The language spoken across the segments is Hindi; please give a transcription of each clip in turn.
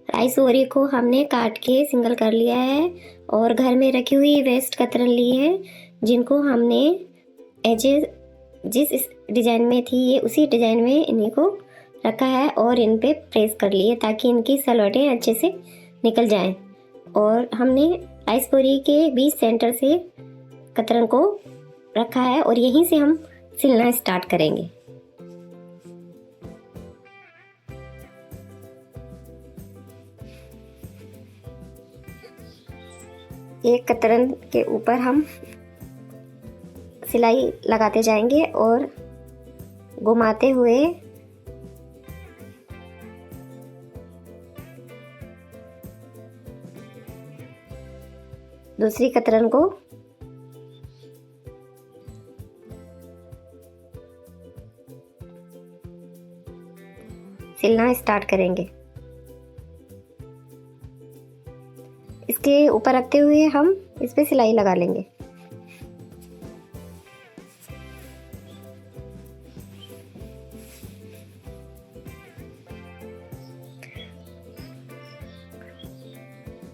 राइस बोरी को हमने काट के सिंगल कर लिया है और घर में रखी हुई वेस्ट कतरन ली है, जिनको हमने जिस डिज़ाइन में थी ये उसी डिज़ाइन में इन्हीं को रखा है और इन पे प्रेस कर लिए ताकि इनकी सलवटें अच्छे से निकल जाएं। और हमने राइस बोरी के बीच सेंटर से कतरन को रखा है और यहीं से हम सिलना स्टार्ट करेंगे। एक कतरन के ऊपर हम सिलाई लगाते जाएंगे और घुमाते हुए दूसरी कतरन को सिलना स्टार्ट करेंगे। इसके ऊपर रखते हुए हम इस पे सिलाई लगा लेंगे।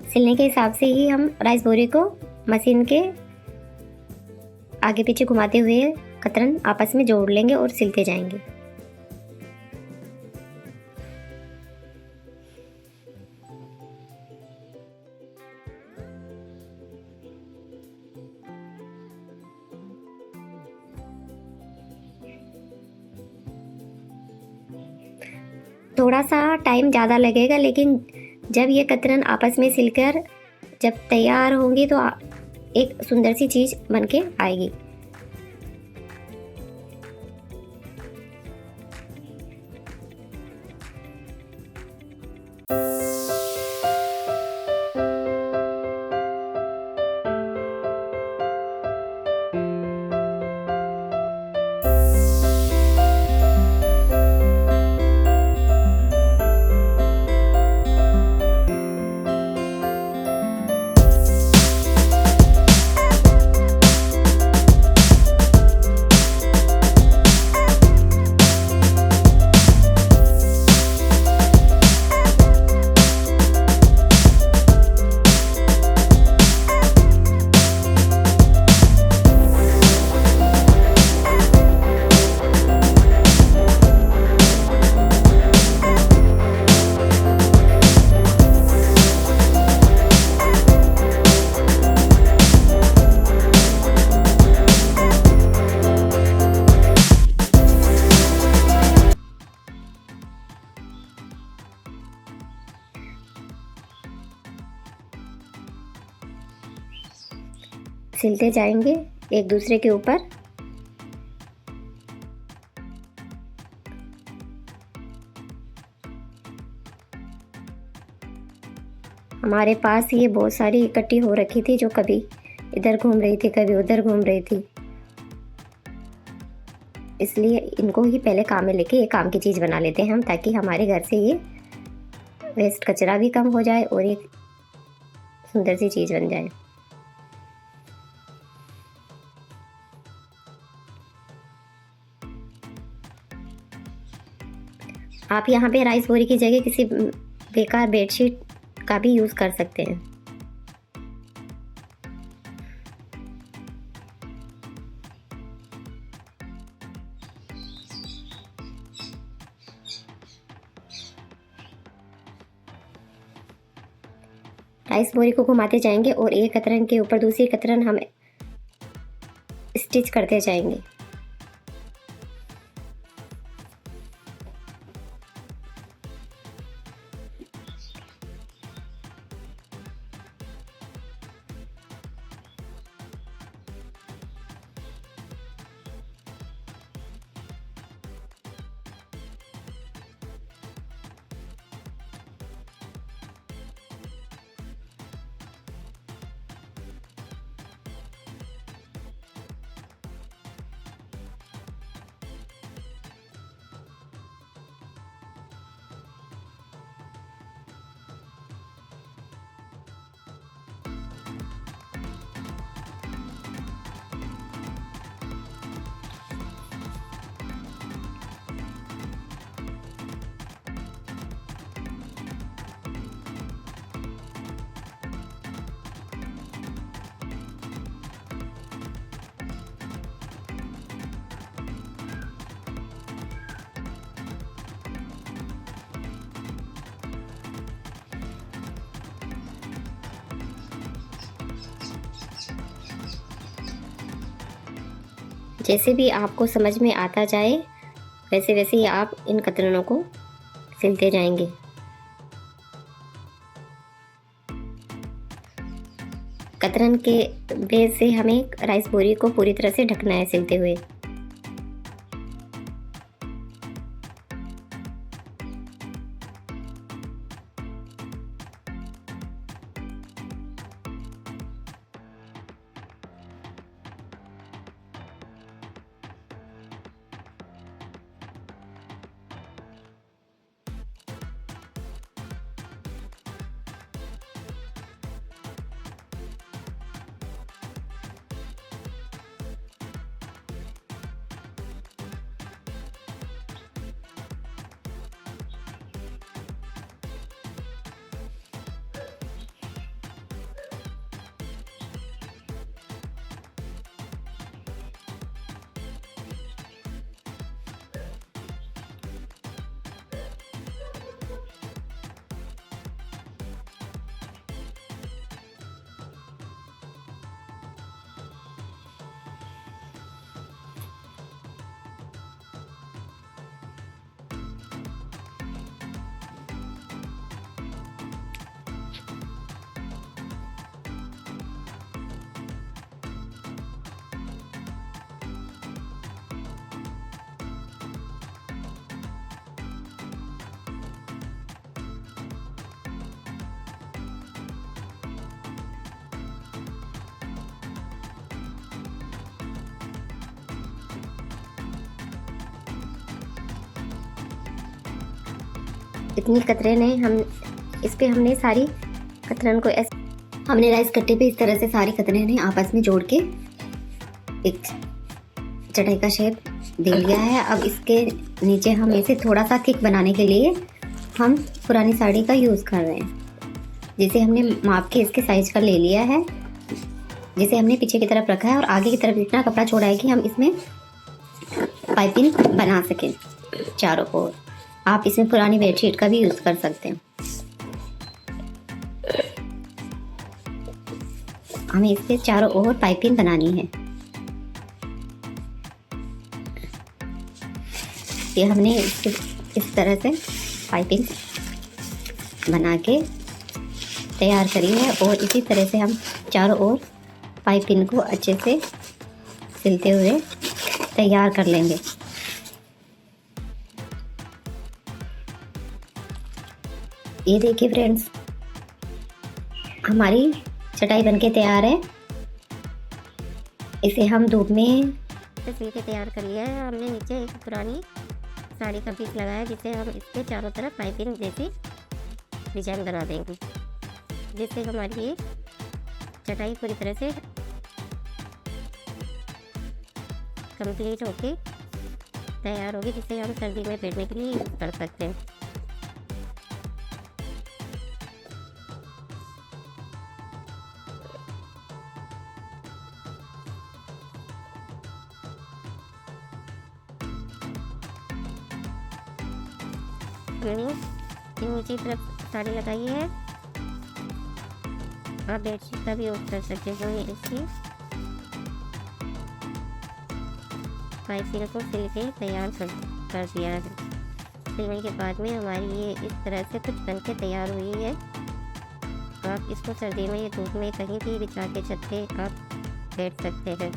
सिलने के हिसाब से ही हम राइस बोरी को मशीन के आगे पीछे घुमाते हुए कतरन आपस में जोड़ लेंगे और सिलते जाएंगे। थोड़ा सा टाइम ज़्यादा लगेगा, लेकिन जब ये कतरन आपस में सिलकर जब तैयार होंगी तो एक सुंदर सी चीज़ बनके आएगी। सिलते जाएंगे एक दूसरे के ऊपर। हमारे पास ये बहुत सारी इकट्ठी हो रखी थी, जो कभी इधर घूम रही थी कभी उधर घूम रही थी, इसलिए इनको ही पहले काम में लेके ये काम की चीज़ बना लेते हैं हम, ताकि हमारे घर से ये वेस्ट कचरा भी कम हो जाए और एक सुंदर सी चीज़ बन जाए। आप यहाँ पे राइस बोरी की जगह किसी बेकार बेडशीट का भी यूज़ कर सकते हैं। राइस बोरी को घुमाते जाएंगे और एक कतरन के ऊपर दूसरी कतरन हम स्टिच करते जाएंगे। जैसे भी आपको समझ में आता जाए वैसे वैसे ही आप इन कतरनों को सिलते जाएंगे। कतरन के बेस से हमें राइस बोरी को पूरी तरह से ढकना है सिलते हुए। इतनी कतरन है, हम इस पे हमने सारी कतरन को हमने राइस कट्टे पे इस तरह से सारी कतरन आपस में जोड़ के एक चटाई का शेप दे लिया है। अब इसके नीचे हम इसे थोड़ा सा थिक बनाने के लिए हम पुरानी साड़ी का यूज़ कर रहे हैं, जिसे हमने माप के इसके साइज का ले लिया है, जिसे हमने पीछे की तरफ रखा है और आगे की तरफ इतना कपड़ा छोड़ा है कि हम इसमें पाइपिंग बना सकें चारों ओर। आप इसमें पुरानी बेडशीट का भी यूज़ कर सकते हैं। हमें इसके चारों ओर पाइपिंग बनानी है। ये हमने इस तरह से पाइपिंग बना के तैयार करी है और इसी तरह से हम चारों ओर पाइपिंग को अच्छे से सिलते हुए तैयार कर लेंगे। ये देखिए फ्रेंड्स, हमारी चटाई बनके तैयार है। इसे हम धूप में सिल के तैयार कर लिया है। हमने नीचे एक पुरानी साड़ी का पीस लगाया, जिसे हम इसके चारों तरफ पाइपिंग जैसी डिजाइन बना देंगे, जिससे हमारी ये चटाई पूरी तरह से कंप्लीट होके तैयार होगी, जिसे हम सर्दी में पहनने के लिए यूज़ कर सकते हैं। मैंने नीचे तरफ साड़ी लगाई है। आप बेडशीट का भी यूज़ कर सकते हैं। जो इसकी पाइपिंग को सिल के तैयार कर दिया है। सिलने के बाद में हमारी ये इस तरह से कुछ बन के तैयार हुई है। आप इसको सर्दी में या धूप में कहीं भी बिछा के छत पे आप बैठ सकते हैं।